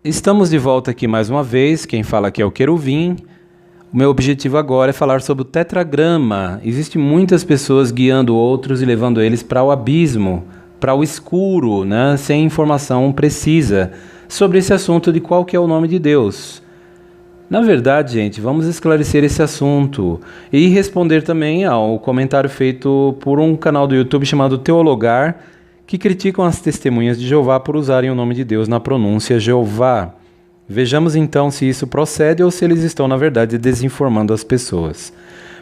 Estamos de volta aqui mais uma vez, quem fala aqui é o Queruvim. O meu objetivo agora é falar sobre o tetragrama. Existem muitas pessoas guiando outros e levando eles para o abismo, para o escuro, né? Sem informação precisa sobre esse assunto de qual que é o nome de Deus. Na verdade, gente, vamos esclarecer esse assunto e responder também ao comentário feito por um canal do YouTube chamado Teologar, que criticam as testemunhas de Jeová por usarem o nome de Deus na pronúncia Jeová. Vejamos então se isso procede ou se eles estão, na verdade, desinformando as pessoas.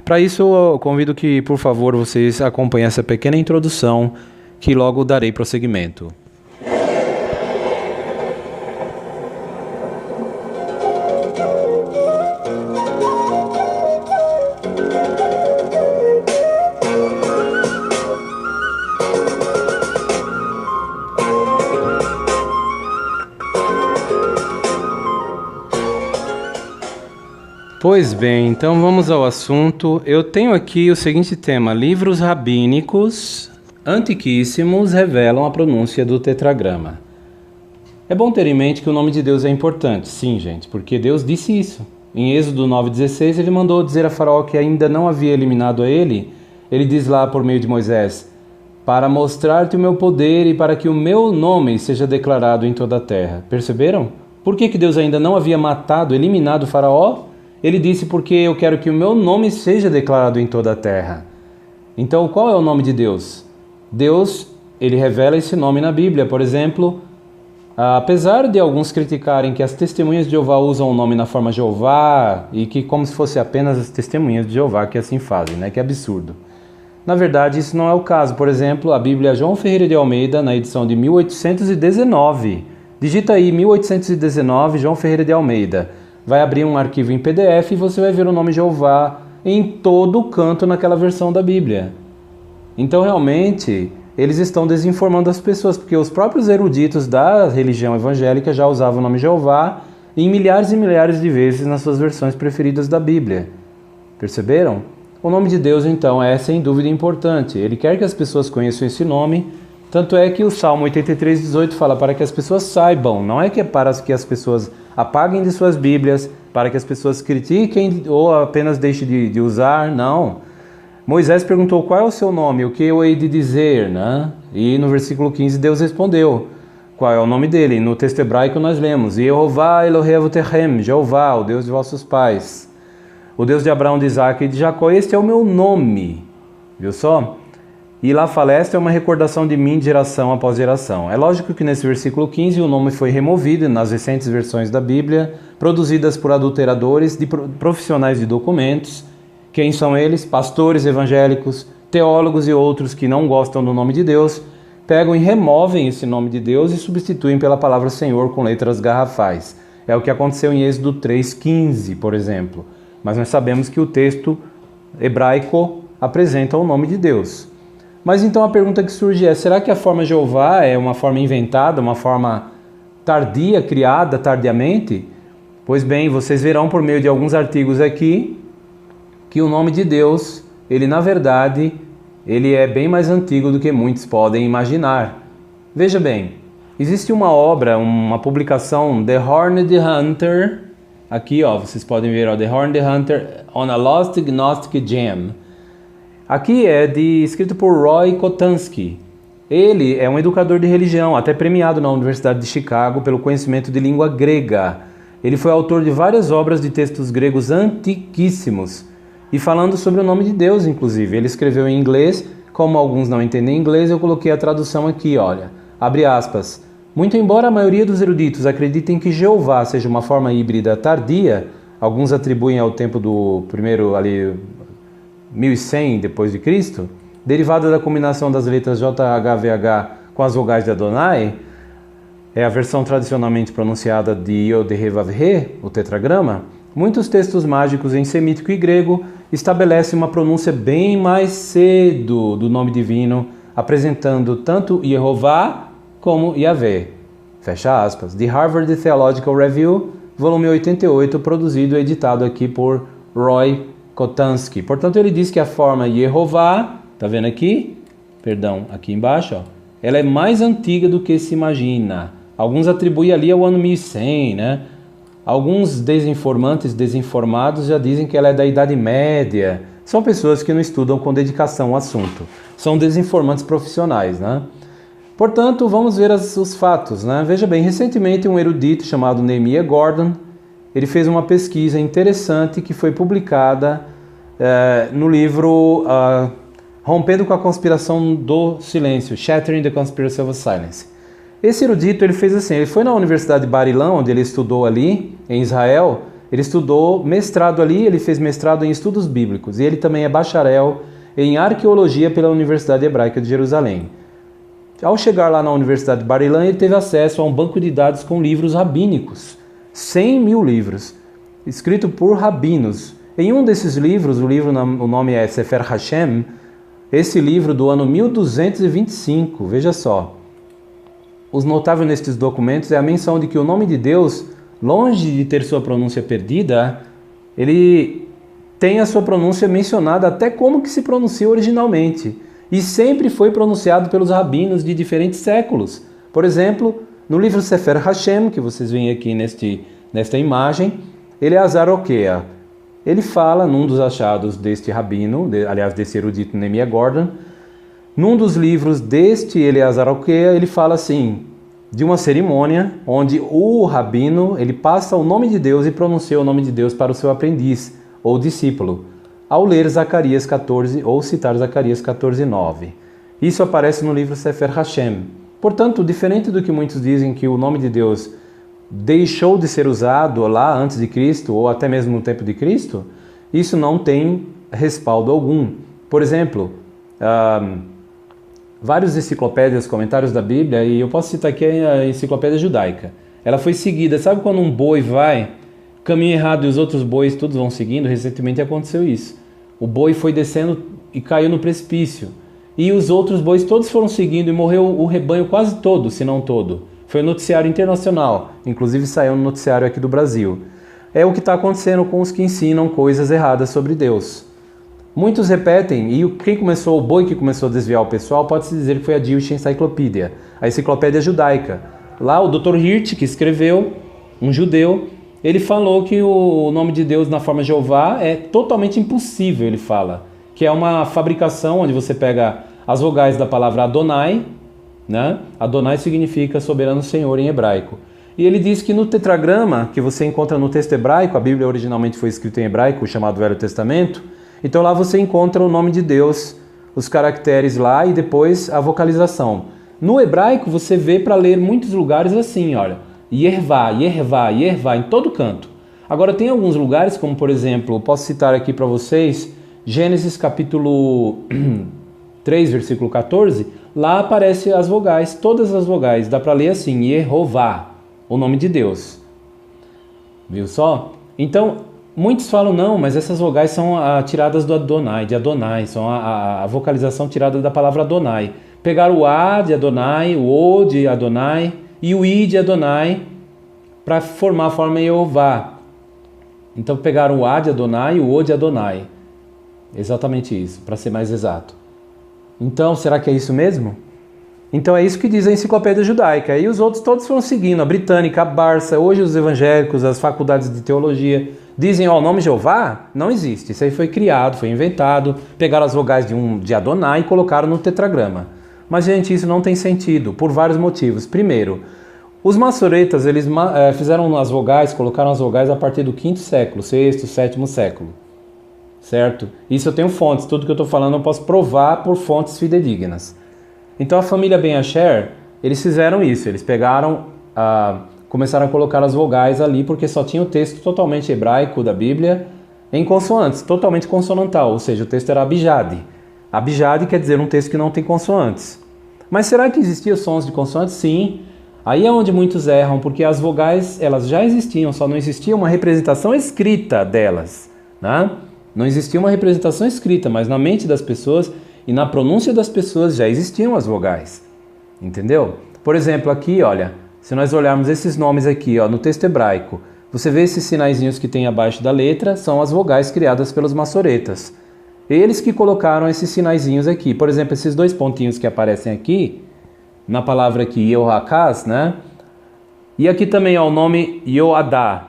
Para isso, eu convido que, por favor, vocês acompanhem essa pequena introdução, que logo darei prosseguimento. Pois bem, então vamos ao assunto. Eu tenho aqui o seguinte tema: livros rabínicos antiquíssimos revelam a pronúncia do tetragrama. É bom ter em mente que o nome de Deus é importante, sim, gente, porque Deus disse isso. Em Êxodo 9,16, ele mandou dizer a Faraó que ainda não havia eliminado a ele. Ele diz lá por meio de Moisés: para mostrar-te o meu poder e para que o meu nome seja declarado em toda a terra. Perceberam? Por que Deus ainda não havia eliminado o Faraó? Ele disse: porque eu quero que o meu nome seja declarado em toda a terra. Então, qual é o nome de Deus? Deus, ele revela esse nome na Bíblia. Por exemplo, apesar de alguns criticarem que as testemunhas de Jeová usam o nome na forma Jeová e que como se fosse apenas as testemunhas de Jeová que assim fazem, né? Que absurdo. Na verdade, isso não é o caso. Por exemplo, a Bíblia João Ferreira de Almeida, na edição de 1819. Digita aí 1819, João Ferreira de Almeida. Vai abrir um arquivo em PDF e você vai ver o nome Jeová em todo canto naquela versão da Bíblia. Então, realmente, eles estão desinformando as pessoas, porque os próprios eruditos da religião evangélica já usavam o nome Jeová em milhares e milhares de vezes nas suas versões preferidas da Bíblia. Perceberam? O nome de Deus, então, é sem dúvida importante. Ele quer que as pessoas conheçam esse nome, tanto é que o Salmo 83:18 fala para que as pessoas saibam, não é que é para que as pessoas apaguem de suas Bíblias, para que as pessoas critiquem ou apenas deixem de usar, não. Moisés perguntou: qual é o seu nome, o que eu hei de dizer, né? E no versículo 15 Deus respondeu qual é o nome dele. No texto hebraico nós lemos: Jeová Elohei Avotechem, Jeová, o Deus de vossos pais, o Deus de Abraão, de Isaac e de Jacó, este é o meu nome. Viu só? E lá fala: esta é uma recordação de mim de geração após geração. É lógico que nesse versículo 15 o nome foi removido nas recentes versões da Bíblia, produzidas por adulteradores, de profissionais de documentos. Quem são eles? Pastores evangélicos, teólogos e outros que não gostam do nome de Deus, pegam e removem esse nome de Deus e substituem pela palavra Senhor com letras garrafais. É o que aconteceu em Êxodo 3:15, por exemplo. Mas nós sabemos que o texto hebraico apresenta o nome de Deus. Mas então a pergunta que surge é: será que a forma Jeová é uma forma inventada, uma forma tardia, criada tardiamente? Pois bem, vocês verão por meio de alguns artigos aqui que o nome de Deus, ele na verdade, ele é bem mais antigo do que muitos podem imaginar. Veja bem, existe uma obra, uma publicação, The Horned Hunter, aqui ó, vocês podem ver, ó, The Horned Hunter on a Lost Gnostic Gem. Aqui é escrito por Roy Kotansky. Ele é um educador de religião, até premiado na Universidade de Chicago pelo conhecimento de língua grega. Ele foi autor de várias obras de textos gregos antiquíssimos e falando sobre o nome de Deus, inclusive. Ele escreveu em inglês, como alguns não entendem inglês, eu coloquei a tradução aqui, olha. Abre aspas. Muito embora a maioria dos eruditos acreditem que Jeová seja uma forma híbrida tardia, alguns atribuem ao tempo do primeiro ali 1100 depois de Cristo, derivada da combinação das letras JHVH com as vogais de Adonai, é a versão tradicionalmente pronunciada de Yod-He-Vav-He, o tetragrama. Muitos textos mágicos em semítico e grego estabelecem uma pronúncia bem mais cedo do nome divino, apresentando tanto Yehová como Yahvé. Fecha aspas. The Harvard Theological Review, volume 88, produzido e editado aqui por Roy Kotansky. Portanto, ele diz que a forma Yehová, tá vendo aqui? Perdão, aqui embaixo, ó, ela é mais antiga do que se imagina. Alguns atribuem ali ao ano 1100, né? Alguns desinformantes, desinformados já dizem que ela é da Idade Média. São pessoas que não estudam com dedicação o assunto. São desinformantes profissionais, né? Portanto, vamos ver os fatos, né? Veja bem, recentemente um erudito chamado Nehemiah Gordon, ele fez uma pesquisa interessante que foi publicada no livro Rompendo com a Conspiração do Silêncio, Shattering the Conspiracy of Silence. Esse erudito, ele fez assim, ele foi na Universidade de Bar-Ilan, onde ele estudou ali, em Israel, ele estudou mestrado ali, ele fez mestrado em estudos bíblicos, e ele também é bacharel em arqueologia pela Universidade Hebraica de Jerusalém. Ao chegar lá na Universidade de Bar-Ilan, ele teve acesso a um banco de dados com livros rabínicos, 100 mil livros, escrito por rabinos. Em um desses livros, o nome é Sefer Hashem, esse livro do ano 1225, veja só. Os notáveis nestes documentos é a menção de que o nome de Deus, longe de ter sua pronúncia perdida, ele tem a sua pronúncia mencionada até como que se pronuncia originalmente. E sempre foi pronunciado pelos rabinos de diferentes séculos. Por exemplo, no livro Sefer Hashem, que vocês veem aqui nesta imagem, Eleazar Okea. Ele fala, num dos achados deste rabino, aliás, desse erudito Nehemiah Gordon, num dos livros deste Eleazar Okea, ele fala assim, de uma cerimônia onde o rabino ele passa o nome de Deus e pronuncia o nome de Deus para o seu aprendiz ou discípulo, ao ler Zacarias 14 ou citar Zacarias 14:9. Isso aparece no livro Sefer Hashem. Portanto, diferente do que muitos dizem que o nome de Deus deixou de ser usado lá antes de Cristo ou até mesmo no tempo de Cristo, isso não tem respaldo algum. Por exemplo, várias enciclopédias, comentários da Bíblia, e eu posso citar aqui a enciclopédia judaica. Ela foi seguida, sabe quando um boi vai, caminho errado e os outros bois todos vão seguindo? Recentemente aconteceu isso. O boi foi descendo e caiu no precipício. E os outros bois todos foram seguindo e morreu o rebanho quase todo, se não todo. Foi um noticiário internacional, inclusive saiu no noticiário aqui do Brasil. É o que está acontecendo com os que ensinam coisas erradas sobre Deus. Muitos repetem, e o boi que começou a desviar o pessoal, pode-se dizer que foi a Jewish Encyclopedia, a enciclopédia judaica. Lá o Dr. Hirt, que escreveu, um judeu, ele falou que o nome de Deus na forma Jeová é totalmente impossível, ele fala. Que é uma fabricação onde você pega as vogais da palavra Adonai, né? Adonai significa soberano Senhor em hebraico. E ele diz que no tetragrama, que você encontra no texto hebraico, a Bíblia originalmente foi escrita em hebraico, chamado Velho Testamento, então lá você encontra o nome de Deus, os caracteres lá e depois a vocalização. No hebraico você vê para ler muitos lugares assim, olha, Yervá, Yervá, Yervá, em todo canto. Agora tem alguns lugares, como por exemplo, posso citar aqui para vocês, Gênesis capítulo 3, versículo 14, lá aparecem as vogais, todas as vogais, dá para ler assim, Yehová, o nome de Deus. Viu só? Então, muitos falam, não, mas essas vogais são tiradas do Adonai, de Adonai, são a vocalização tirada da palavra Adonai. Pegaram o A de Adonai, o O de Adonai e o I de Adonai para formar a forma Yehová. Então pegaram o A de Adonai e o O de Adonai. Exatamente isso, para ser mais exato. Então, será que é isso mesmo? Então é isso que diz a enciclopédia judaica. E os outros todos foram seguindo, a britânica, a Barça, hoje os evangélicos, as faculdades de teologia, dizem, ó, o nome Jeová não existe. Isso aí foi criado, foi inventado, pegaram as vogais de Adonai e colocaram no tetragrama. Mas, gente, isso não tem sentido, por vários motivos. Primeiro, os maçoretas, eles fizeram as vogais, colocaram as vogais a partir do 5º século, 6º, 7º século. Certo? Isso eu tenho fontes, tudo que eu estou falando eu posso provar por fontes fidedignas. Então a família Ben Asher, eles fizeram isso, eles pegaram, começaram a colocar as vogais ali porque só tinha o texto totalmente hebraico da Bíblia em consoantes, totalmente consonantal, ou seja, o texto era abjad. Abjad quer dizer um texto que não tem consoantes. Mas será que existiam sons de consoantes? Sim. Aí é onde muitos erram, porque as vogais elas já existiam, só não existia uma representação escrita delas, né? Não existia uma representação escrita, mas na mente das pessoas e na pronúncia das pessoas já existiam as vogais. Entendeu? Por exemplo, aqui, olha, se nós olharmos esses nomes aqui, ó, no texto hebraico, você vê esses sinaizinhos que tem abaixo da letra, são as vogais criadas pelos maçoretas. Eles que colocaram esses sinaizinhos aqui. Por exemplo, esses dois pontinhos que aparecem aqui, na palavra aqui, Yehoacaz, né? E aqui também ó, o nome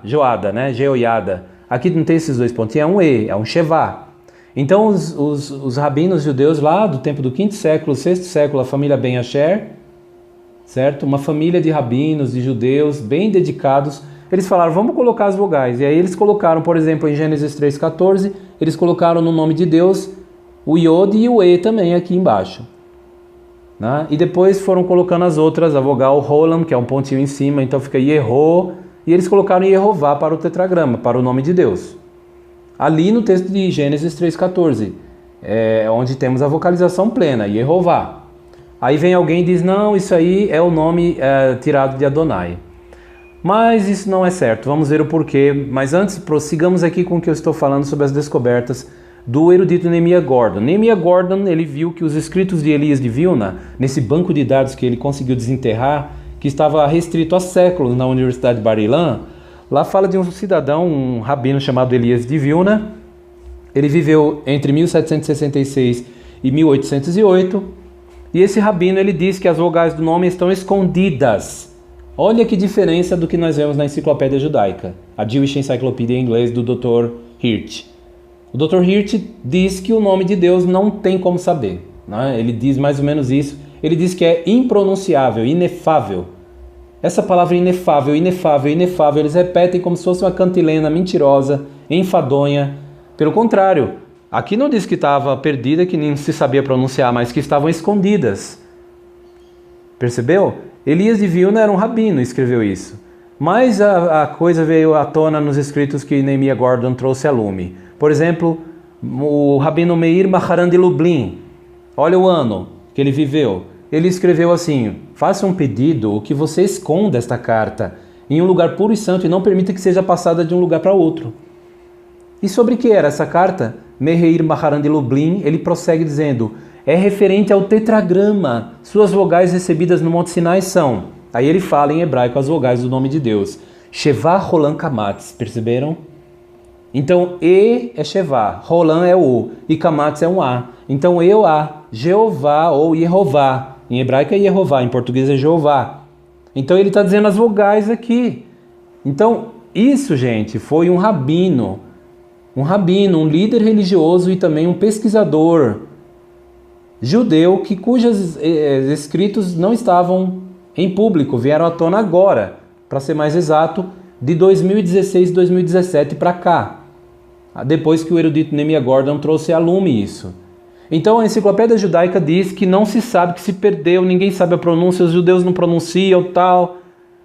Joada, né? Jeoiada. Aqui não tem esses dois pontos, é um E, é um Shevá. Então os rabinos judeus lá do tempo do 5º século, 6º século, a família Ben Asher, certo? Uma família de rabinos, de judeus, bem dedicados. Eles falaram, vamos colocar as vogais. E aí eles colocaram, por exemplo, em Gênesis 3,14, eles colocaram no nome de Deus o Yod e o E também aqui embaixo. Né? E depois foram colocando as outras, a vogal Rolam, que é um pontinho em cima, então fica Yerô, e eles colocaram Yehová para o tetragrama, para o nome de Deus. Ali no texto de Gênesis 3,14, onde temos a vocalização plena, Yehová. Aí vem alguém e diz, não, isso aí é o nome tirado de Adonai. Mas isso não é certo, vamos ver o porquê. Mas antes, prossigamos aqui com o que eu estou falando sobre as descobertas do erudito Nehemiah Gordon. Nehemiah Gordon, ele viu que os escritos de Elias de Vilna, nesse banco de dados que ele conseguiu desenterrar, que estava restrito há séculos na Universidade de Bar-Ilan, lá fala de um cidadão, um rabino chamado Elias de Vilna. Ele viveu entre 1766 e 1808, e esse rabino ele diz que as vogais do nome estão escondidas. Olha que diferença do que nós vemos na Enciclopédia Judaica, a Jewish Encyclopedia em inglês do Dr. Hirsch. O Dr. Hirsch diz que o nome de Deus não tem como saber, né? Ele diz mais ou menos isso. Ele diz que é impronunciável, inefável. Essa palavra inefável, inefável, inefável, eles repetem como se fosse uma cantilena mentirosa, enfadonha. Pelo contrário, aqui não diz que estava perdida, que nem se sabia pronunciar, mas que estavam escondidas. Percebeu? Elias de Vilna era um rabino, escreveu isso. Mas a coisa veio à tona nos escritos que Nehemiah Gordon trouxe a lume. Por exemplo, o rabino Meir Maharan de Lublin, olha o ano que ele viveu. Ele escreveu assim, faça um pedido que você esconda esta carta em um lugar puro e santo e não permita que seja passada de um lugar para outro. E sobre que era essa carta? Meir Maharan de Lublin, ele prossegue dizendo, é referente ao tetragrama. Suas vogais recebidas no Monte Sinai são, aí ele fala em hebraico as vogais do nome de Deus, Shevá, Rolam, Kamatz, perceberam? Então, E é Shevá, Rolam é O e Kamatz é um A. Então, A, Jeová ou Yehová. Em hebraico é Yehová, em português é Jeová. Então, ele está dizendo as vogais aqui. Então, isso, gente, foi um rabino, um líder religioso e também um pesquisador judeu cujos escritos não estavam em público, vieram à tona agora, para ser mais exato, de 2016 e 2017 para cá, depois que o erudito Nehemiah Gordon trouxe a lume isso. Então a Enciclopédia Judaica diz que não se sabe, que se perdeu, ninguém sabe a pronúncia, os judeus não pronunciam tal,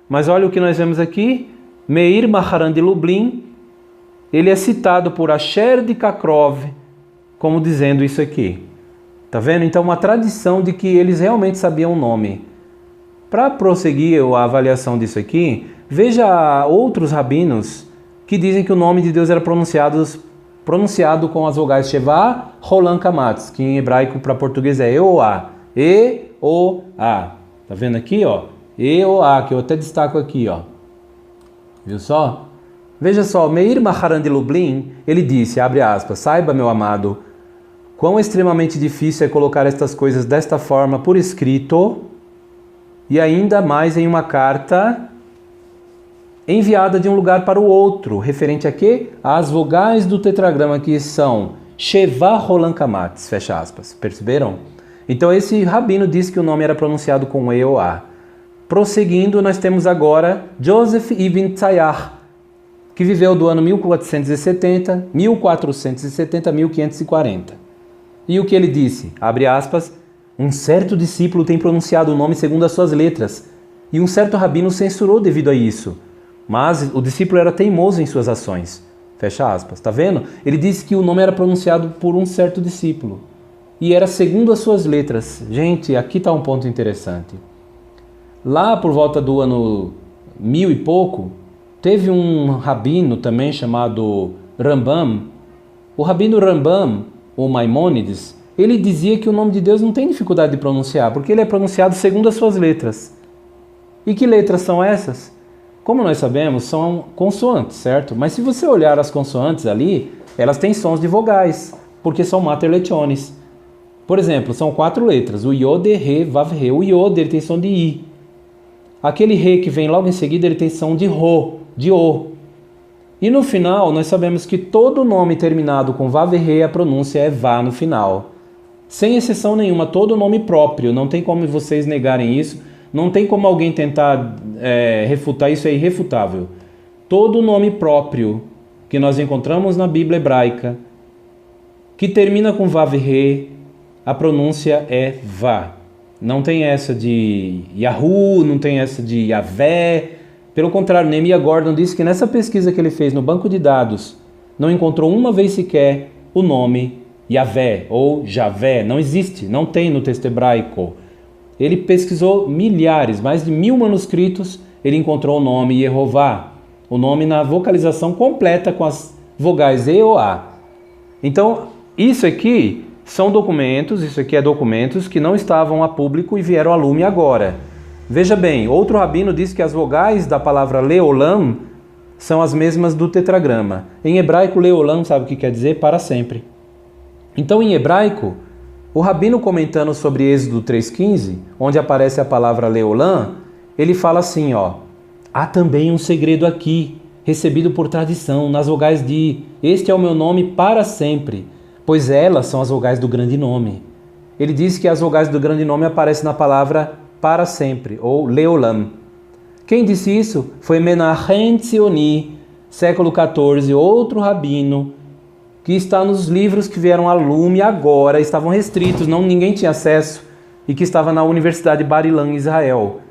mas olha o que nós vemos aqui, Meir Maharan de Lublin, ele é citado por Asher de Kakrov como dizendo isso aqui. Tá vendo? Então uma tradição de que eles realmente sabiam o nome. Para prosseguir a avaliação disso aqui, veja outros rabinos que dizem que o nome de Deus era pronunciado com as vogais Shevá, Rolam, Kamatz, que em hebraico para português é E-O-A. E-O-A. Tá vendo aqui, ó? E-O-A, que eu até destaco aqui, ó. Viu só? Veja só, Meir Maharan de Lublin, ele disse, abre aspas, saiba, meu amado, quão extremamente difícil é colocar estas coisas desta forma por escrito e ainda mais em uma carta enviada de um lugar para o outro, referente a quê? Às vogais do tetragrama que são Shevá, Rolam, Kamatz, fecha aspas. Perceberam? Então esse rabino disse que o nome era pronunciado com E ou A. Prosseguindo, nós temos agora Joseph Ibn Tzayach, que viveu do ano 1470 a 1540. E o que ele disse? Abre aspas, um certo discípulo tem pronunciado o nome segundo as suas letras, e um certo rabino censurou devido a isso. Mas o discípulo era teimoso em suas ações. Fecha aspas. Tá vendo? Ele disse que o nome era pronunciado por um certo discípulo. E era segundo as suas letras. Gente, aqui está um ponto interessante. Lá por volta do ano 1000 e pouco, teve um rabino também chamado Rambam. O rabino Rambam, ou Maimônides, ele dizia que o nome de Deus não tem dificuldade de pronunciar, porque ele é pronunciado segundo as suas letras. E que letras são essas? Como nós sabemos, são consoantes, certo? Mas se você olhar as consoantes ali, elas têm sons de vogais, porque são mater-letiones. Por exemplo, são 4 letras, o Yod, Re, Vav, Re. O Yod ele tem som de I. Aquele Re que vem logo em seguida, ele tem som de Ro, de O. E no final, nós sabemos que todo nome terminado com Vav e Re, a pronúncia é Vá no final. Sem exceção nenhuma, todo nome próprio, não tem como vocês negarem isso, não tem como alguém tentar refutar, isso é irrefutável. Todo nome próprio que nós encontramos na Bíblia hebraica, que termina com Vav e Re, a pronúncia é Vá. Não tem essa de Yahu, não tem essa de Yavé. Pelo contrário, Nehemiah Gordon disse que nessa pesquisa que ele fez no banco de dados, não encontrou uma vez sequer o nome Yavé ou Javé. Não existe, não tem no texto hebraico. Ele pesquisou milhares, mais de 1000 manuscritos, ele encontrou o nome Yehová, o nome na vocalização completa com as vogais E ou A. Então, isso aqui são documentos, isso aqui é documentos que não estavam a público e vieram a lume agora. Veja bem, outro rabino disse que as vogais da palavra Leolam são as mesmas do tetragrama. Em hebraico, Leolam sabe o que quer dizer? Para sempre. Então, em hebraico, o rabino comentando sobre Êxodo 3,15, onde aparece a palavra Leolam, ele fala assim, ó: há também um segredo aqui, recebido por tradição, nas vogais de este é o meu nome para sempre, pois elas são as vogais do grande nome. Ele diz que as vogais do grande nome aparecem na palavra para sempre, ou Leolam. Quem disse isso foi Menachem Tzioni, século XIV, outro rabino, que está nos livros que vieram a lume agora, estavam restritos, ninguém tinha acesso, e que estava na Universidade de Bar Ilan, em Israel.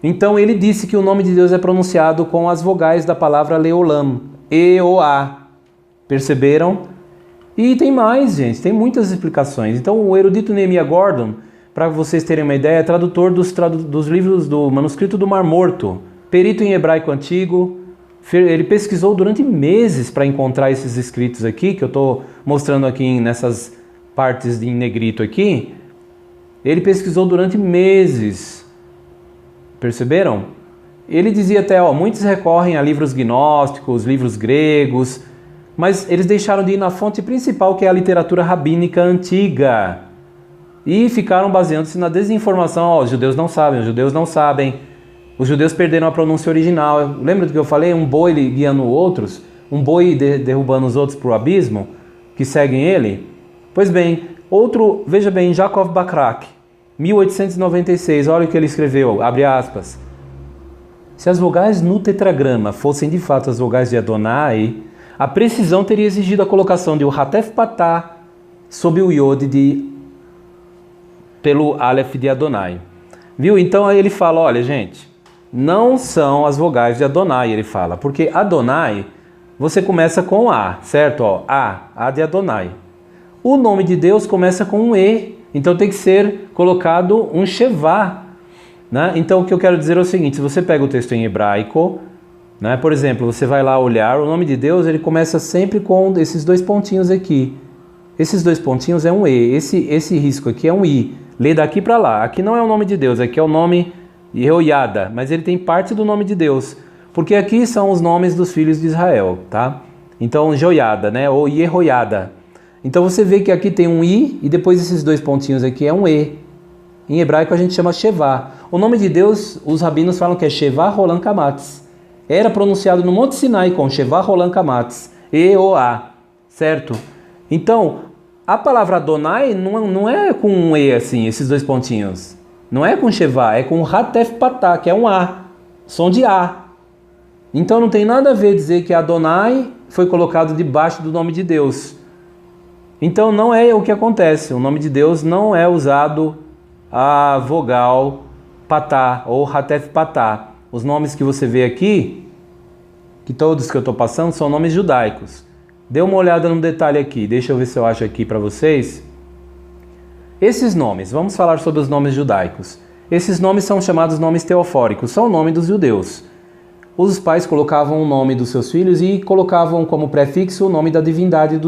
Então ele disse que o nome de Deus é pronunciado com as vogais da palavra Leolam, E-O-A. Perceberam? E tem mais, gente, tem muitas explicações. Então o erudito Nehemiah Gordon, para vocês terem uma ideia, é tradutor dos livros do manuscrito do Mar Morto, perito em hebraico antigo. Ele pesquisou durante meses para encontrar esses escritos aqui, que eu estou mostrando aqui nessas partes em negrito aqui. Ele pesquisou durante meses. Perceberam? Ele dizia até, muitos recorrem a livros gnósticos, livros gregos, mas eles deixaram de ir na fonte principal, que é a literatura rabínica antiga. E ficaram baseando-se na desinformação. Os judeus não sabem, os judeus não sabem. Os judeus perderam a pronúncia original. Lembra do que eu falei? Um boi guiando outros, um boi derrubando os outros para o abismo, que seguem ele? Pois bem, outro, veja bem, Jacob Bakrak, 1896, olha o que ele escreveu, abre aspas. Se as vogais no tetragrama fossem de fato as vogais de Adonai, a precisão teria exigido a colocação de o Hatef Patá sob o Yod pelo Aleph de Adonai. Viu? Então aí ele fala, olha gente, não são as vogais de Adonai, ele fala, porque Adonai, você começa com A, certo? A de Adonai. O nome de Deus começa com um E, então tem que ser colocado um Shevá, né? Então o que eu quero dizer é o seguinte, se você pega o texto em hebraico, né, por exemplo, você vai lá olhar, o nome de Deus ele começa sempre com esses dois pontinhos aqui. Esses dois pontinhos é um E, esse risco aqui é um I. Lê daqui para lá. Aqui não é o nome de Deus, aqui é o nome Yehoiada, mas ele tem parte do nome de Deus, porque aqui são os nomes dos filhos de Israel, tá? Então, Joiada, né? Ou Yehoiada. Então você vê que aqui tem um I e depois esses dois pontinhos aqui é um E. Em hebraico a gente chama Shevá. O nome de Deus, os rabinos falam que é Shevá Rolan Kamatz. Era pronunciado no Monte Sinai com Shevá Rolan Kamatz. E-O-A, certo? Então, a palavra Adonai não é com um E assim, esses dois pontinhos. Não é com Shevá, é com Hatef Patá, que é um A, som de A. Então não tem nada a ver dizer que Adonai foi colocado debaixo do nome de Deus. Então não é o que acontece, o nome de Deus não é usado a vogal Patá ou Hatef Patá. Os nomes que você vê aqui, que todos que eu estou passando, são nomes judaicos. Dê uma olhada no detalhe aqui, deixa eu ver se eu acho aqui para vocês. Esses nomes, vamos falar sobre os nomes judaicos. Esses nomes são chamados nomes teofóricos, são o nome dos judeus. Os pais colocavam o nome dos seus filhos e colocavam como prefixo o nome da divindade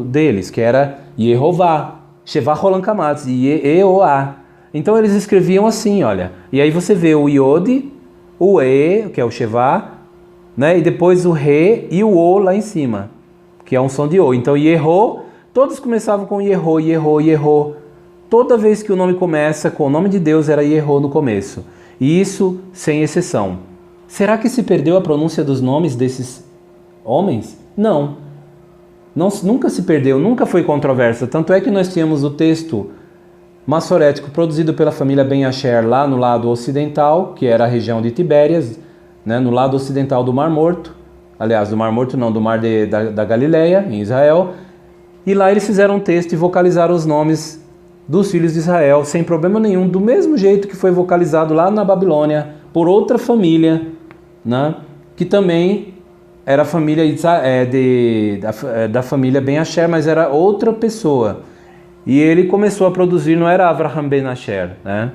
deles, que era Yehová, Shevá Rolan Kamatz, Yeoá. Então eles escreviam assim, olha. E aí você vê o Yod, o E, que é o Shevá, né? E depois o Re e o O lá em cima, que é um som de O. Então Yeho, todos começavam com Yeho. Toda vez que o nome começa com o nome de Deus era Yeho no começo. E isso sem exceção. Será que se perdeu a pronúncia dos nomes desses homens? Não. Nunca se perdeu, nunca foi controversa. Tanto é que nós tínhamos o texto massorético produzido pela família Ben Asher lá no lado ocidental, que era a região de Tibérias, né, no lado ocidental do Mar Morto. Aliás, do Mar Morto não, do Mar da Galileia, em Israel. E lá eles fizeram um texto e vocalizaram os nomes dos filhos de Israel, sem problema nenhum, do mesmo jeito que foi vocalizado lá na Babilônia, por outra família, né, que também era a família da família Ben Asher, mas era outra pessoa. E ele começou a produzir, não era Avraham Ben Asher, né?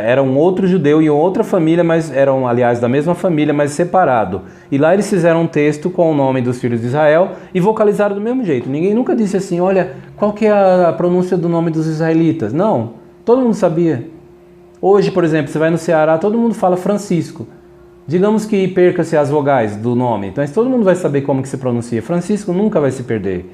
Era um outro judeu e outra família, mas eram, aliás, da mesma família, mas separado. E lá eles fizeram um texto com o nome dos filhos de Israel e vocalizaram do mesmo jeito. Ninguém nunca disse assim, olha, qual que é a pronúncia do nome dos israelitas? Não, todo mundo sabia. Hoje, por exemplo, você vai no Ceará, todo mundo fala Francisco. Digamos que perca-se as vogais do nome, mas todo mundo vai saber como que se pronuncia. Francisco nunca vai se perder,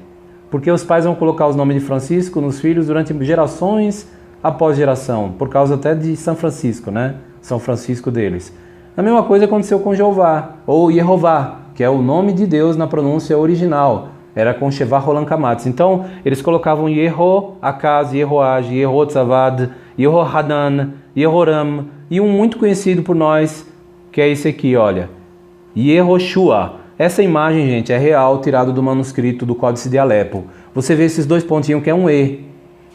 porque os pais vão colocar os nomes de Francisco nos filhos durante gerações após geração, por causa até de São Francisco, né? São Francisco deles. A mesma coisa aconteceu com Jeová, ou Yehová, que é o nome de Deus na pronúncia original. Era com Sheva Roland Kamatz. Então, eles colocavam Yeho, Akaz, Yehoaj, Yehotzavad, Yehohanan, Yehoram, e um muito conhecido por nós, que é esse aqui, olha, Yehoshua. Essa imagem, gente, é real, tirado do manuscrito do Códice de Alepo. Você vê esses dois pontinhos que é um E.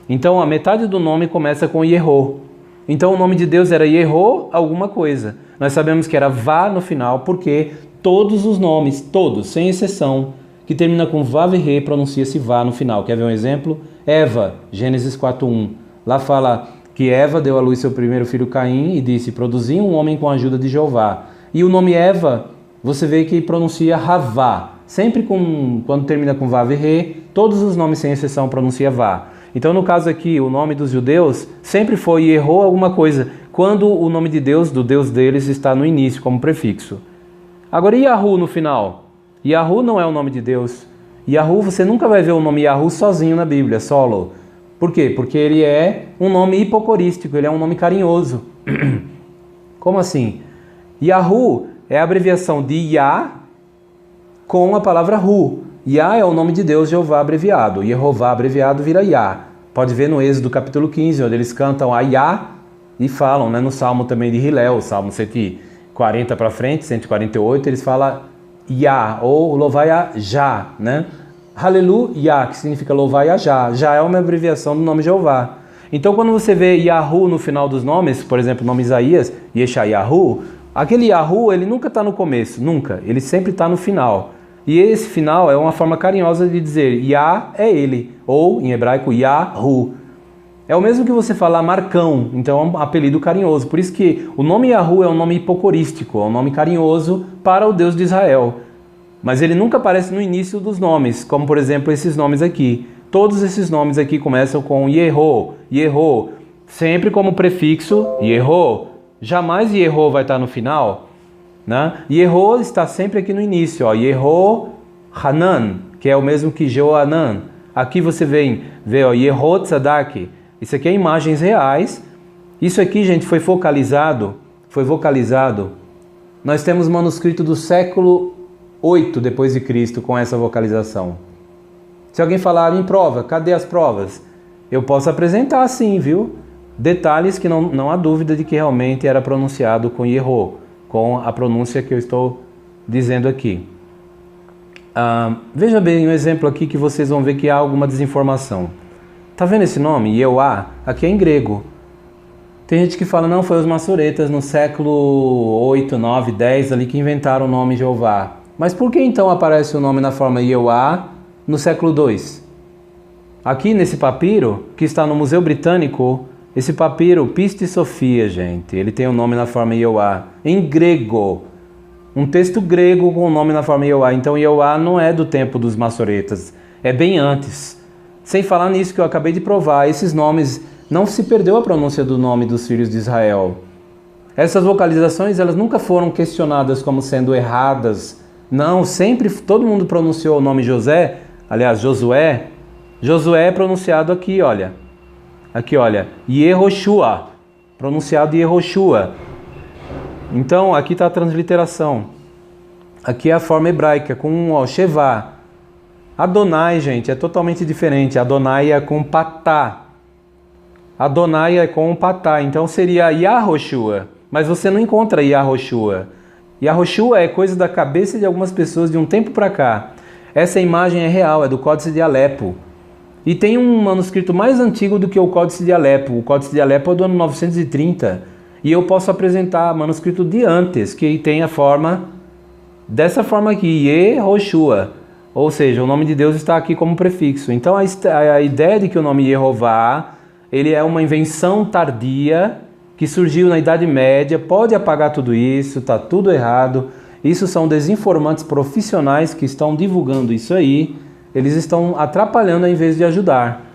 Então, a metade do nome começa com Yeho. Então, o nome de Deus era Yeho alguma coisa. Nós sabemos que era Vá no final, porque todos os nomes, todos, sem exceção, que termina com Vav e Re, pronuncia-se Vá no final. Quer ver um exemplo? Eva, Gênesis 4:1. Lá fala que Eva deu à luz seu primeiro filho Caim e disse, produzi um homem com a ajuda de Jeová. E o nome Eva, você vê que pronuncia Havá. Sempre quando termina com Vav e Re, todos os nomes sem exceção pronuncia Vá. Então, no caso aqui, o nome dos judeus sempre foi Yehô alguma coisa, quando o nome de Deus, do Deus deles, está no início, como prefixo. Agora, Yahu no final? Yahu não é o nome de Deus. Yahu, você nunca vai ver o nome Yahu sozinho na Bíblia, solo. Por quê? Porque ele é um nome hipocorístico, ele é um nome carinhoso. Como assim? Yahu é a abreviação de Yah com a palavra Hu. Yah é o nome de Deus, Jeová abreviado. Yehová abreviado vira Yah. Pode ver no Êxodo capítulo 15, onde eles cantam a Yah e falam, né, no Salmo também de Hillel, Salmo 140 para frente, 148, eles falam Yah, ou louvai a Já, né? Aleluia, que significa louvai a Já. Já é uma abreviação do nome Jeová. Então, quando você vê Yahu no final dos nomes, por exemplo, o nome Isaías, Yeshayahu, aquele Yahu, ele nunca está no começo, nunca. Ele sempre está no final. E esse final é uma forma carinhosa de dizer Yah é ele, ou em hebraico Yahu. É o mesmo que você falar Marcão, então é um apelido carinhoso. Por isso que o nome Yahu é um nome hipocorístico, é um nome carinhoso para o Deus de Israel. Mas ele nunca aparece no início dos nomes, como por exemplo esses nomes aqui. Todos esses nomes aqui começam com Yehô, Yehô, sempre como prefixo Yehô. Jamais Yehô vai estar no final, né? Yehô está sempre aqui no início, ó. Yehô Hanan, que é o mesmo que Jeoanan. Aqui você vê ó, Yehô Tzadak. Isso aqui é imagens reais. Isso aqui, gente, foi vocalizado. Nós temos manuscrito do século 8 depois de Cristo com essa vocalização. Se alguém falar, me prova, cadê as provas? Eu posso apresentar sim, viu? Detalhes que não há dúvida de que realmente era pronunciado com Yehô, com a pronúncia que eu estou dizendo aqui. Veja bem um exemplo aqui que vocês vão ver que há alguma desinformação. Tá vendo esse nome? Yehoá? Aqui é em grego. Tem gente que fala, não, foi os massoretas no século 8, 9, 10 ali que inventaram o nome Jeová. Mas por que então aparece o nome na forma Yehoá no século 2? Aqui nesse papiro, que está no Museu Britânico, esse papiro, Piste Sofia, gente, ele tem o nome na forma Yehoá, em grego. Um texto grego com o nome na forma Yehoá. Então Yehoá não é do tempo dos massoretas, é bem antes. Sem falar nisso que eu acabei de provar, esses nomes, não se perdeu a pronúncia do nome dos filhos de Israel. Essas vocalizações, elas nunca foram questionadas como sendo erradas. Não, sempre todo mundo pronunciou o nome José, aliás, Josué é pronunciado aqui, olha. Aqui, olha, Yehoshua. pronunciado Yehoshua. Então, aqui está a transliteração. Aqui é a forma hebraica, com Shevá. Adonai, gente, é totalmente diferente. Adonai é com patá. Adonai é com patá. Então seria Yahoshua. Mas você não encontra Yahoshua. Yahoshua é coisa da cabeça de algumas pessoas de um tempo para cá. Essa imagem é real, é do Códice de Alepo. E tem um manuscrito mais antigo do que o Códice de Alepo. O Códice de Alepo é do ano 930. E eu posso apresentar manuscrito de antes, que tem a forma, dessa forma aqui, Yehoshua. Ou seja, o nome de Deus está aqui como prefixo. Então a ideia de que o nome Yehová, ele é uma invenção tardia, que surgiu na Idade Média, pode apagar tudo isso, está tudo errado. Isso são desinformantes profissionais que estão divulgando isso aí. Eles estão atrapalhando ao invés de ajudar.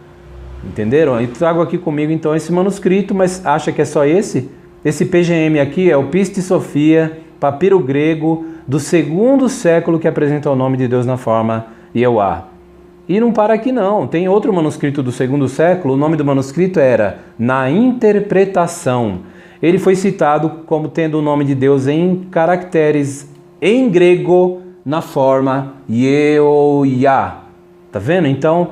Entenderam? Eu trago aqui comigo então esse manuscrito, mas acha que é só esse? Esse PGM aqui é o Piste Sofia, papiro grego, do 2º século, que apresenta o nome de Deus na forma Yehová. E não para aqui não, tem outro manuscrito do 2º século, o nome do manuscrito era Na Interpretação. Ele foi citado como tendo o nome de Deus em caracteres em grego na forma Yehoiá. Tá vendo? Então,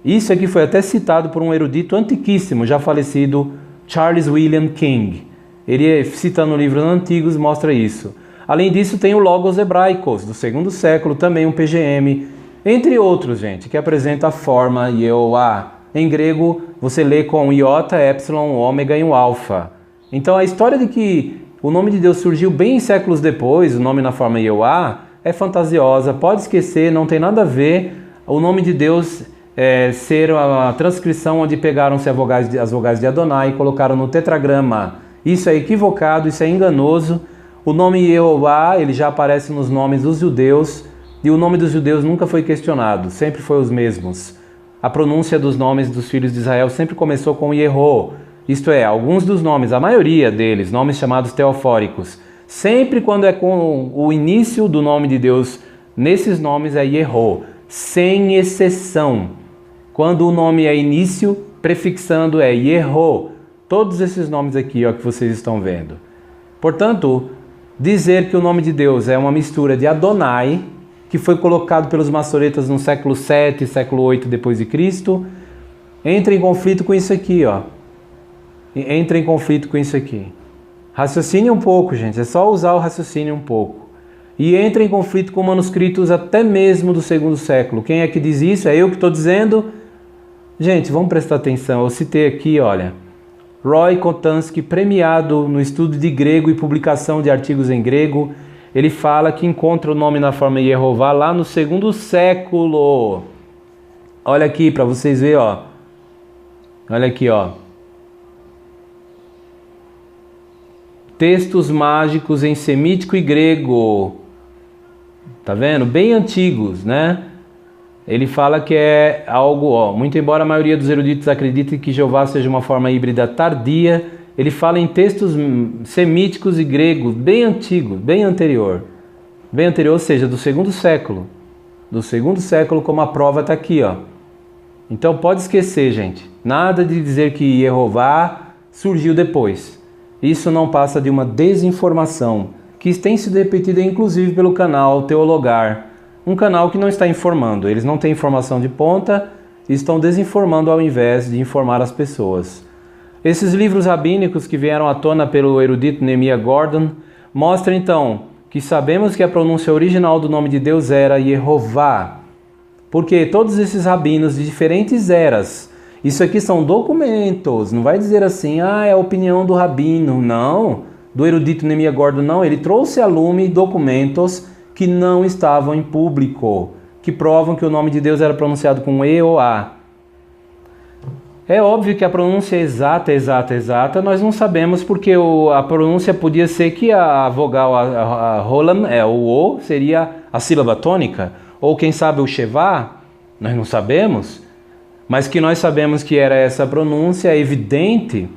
isso aqui foi até citado por um erudito antiquíssimo, já falecido, Charles William King. Ele, citando livros antigos, mostra isso. Além disso, tem o Logos Hebraicos, do 2º século, também um PGM, entre outros, gente, que apresenta a forma Yehoá. Em grego, você lê com iota, epsilon, ômega e um alfa. Então, a história de que o nome de Deus surgiu bem séculos depois, o nome na forma Yehoá, é fantasiosa, pode esquecer, não tem nada a ver. O nome de Deus ser a transcrição onde pegaram-se as vogais de Adonai e colocaram no tetragrama. Isso é equivocado, isso é enganoso. O nome Yehová, ele já aparece nos nomes dos judeus, e o nome dos judeus nunca foi questionado, sempre foi os mesmos. A pronúncia dos nomes dos filhos de Israel sempre começou com Yehó, isto é, alguns dos nomes, a maioria deles, nomes chamados teofóricos, sempre quando é com o início do nome de Deus, nesses nomes é Yehó, sem exceção. Quando o nome é início, prefixando é Yehó. Todos esses nomes aqui, ó, que vocês estão vendo. Portanto, dizer que o nome de Deus é uma mistura de Adonai, que foi colocado pelos maçoretas no século 7, século 8 depois de Cristo, entra em conflito com isso aqui, ó. Entra em conflito com isso aqui. Raciocine um pouco, gente, é só usar o raciocínio um pouco. E entra em conflito com manuscritos até mesmo do 2º século. Quem é que diz isso? É eu que estou dizendo? Gente, vamos prestar atenção. Eu citei aqui, olha, Roy Kotansky, premiado no estudo de grego e publicação de artigos em grego, ele fala que encontra o nome na forma Yehová lá no 2º século. Olha aqui para vocês verem, ó. Olha aqui, ó. Textos mágicos em semítico e grego. Tá vendo? Bem antigos, né? Ele fala que é algo, ó, muito embora a maioria dos eruditos acredite que Jeová seja uma forma híbrida tardia, ele fala em textos semíticos e gregos bem antigos, bem anterior, ou seja, do 2º século. Do 2º século, como a prova está aqui, ó. Então pode esquecer, gente. Nada de dizer que Yehová surgiu depois. Isso não passa de uma desinformação, que tem sido repetida inclusive pelo canal Teologar. Um canal que não está informando, eles não têm informação de ponta e estão desinformando ao invés de informar as pessoas. Esses livros rabínicos que vieram à tona pelo erudito Nehemiah Gordon mostram então que sabemos que a pronúncia original do nome de Deus era Yehová, porque todos esses rabinos de diferentes eras, isso aqui são documentos, não vai dizer assim, é a opinião do rabino, não, do erudito Nehemiah Gordon, não, ele trouxe a lume documentos que não estavam em público, que provam que o nome de Deus era pronunciado com Yehoá. É óbvio que a pronúncia exata, nós não sabemos, porque a pronúncia podia ser que a vogal, a rolam, o O, seria a sílaba tônica, ou quem sabe o Shevá, nós não sabemos, mas que nós sabemos que era essa pronúncia, é evidente.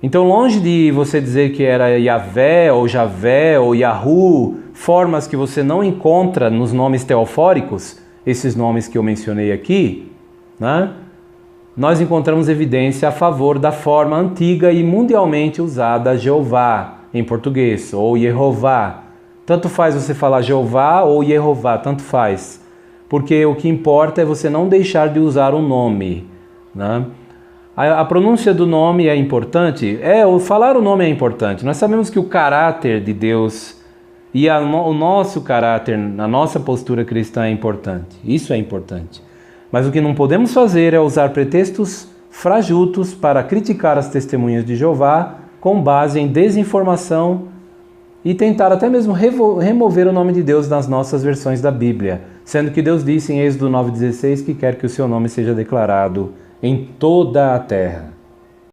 Então, longe de você dizer que era Yahvé, ou Javé, ou Yahu, formas que você não encontra nos nomes teofóricos, esses nomes que eu mencionei aqui, né? nós encontramos evidência a favor da forma antiga e mundialmente usada Jeová em português, ou Yehová. Tanto faz você falar Jeová ou Yehová, tanto faz. Porque o que importa é você não deixar de usar o nome, né? A pronúncia do nome é importante? Falar o nome é importante. Nós sabemos que o caráter de Deus e o nosso caráter, a nossa postura cristã é importante. Isso é importante. Mas o que não podemos fazer é usar pretextos fajutos para criticar as testemunhas de Jeová com base em desinformação e tentar até mesmo remover o nome de Deus nas nossas versões da Bíblia, sendo que Deus disse em Êxodo 9,16 que quer que o seu nome seja declarado em toda a terra.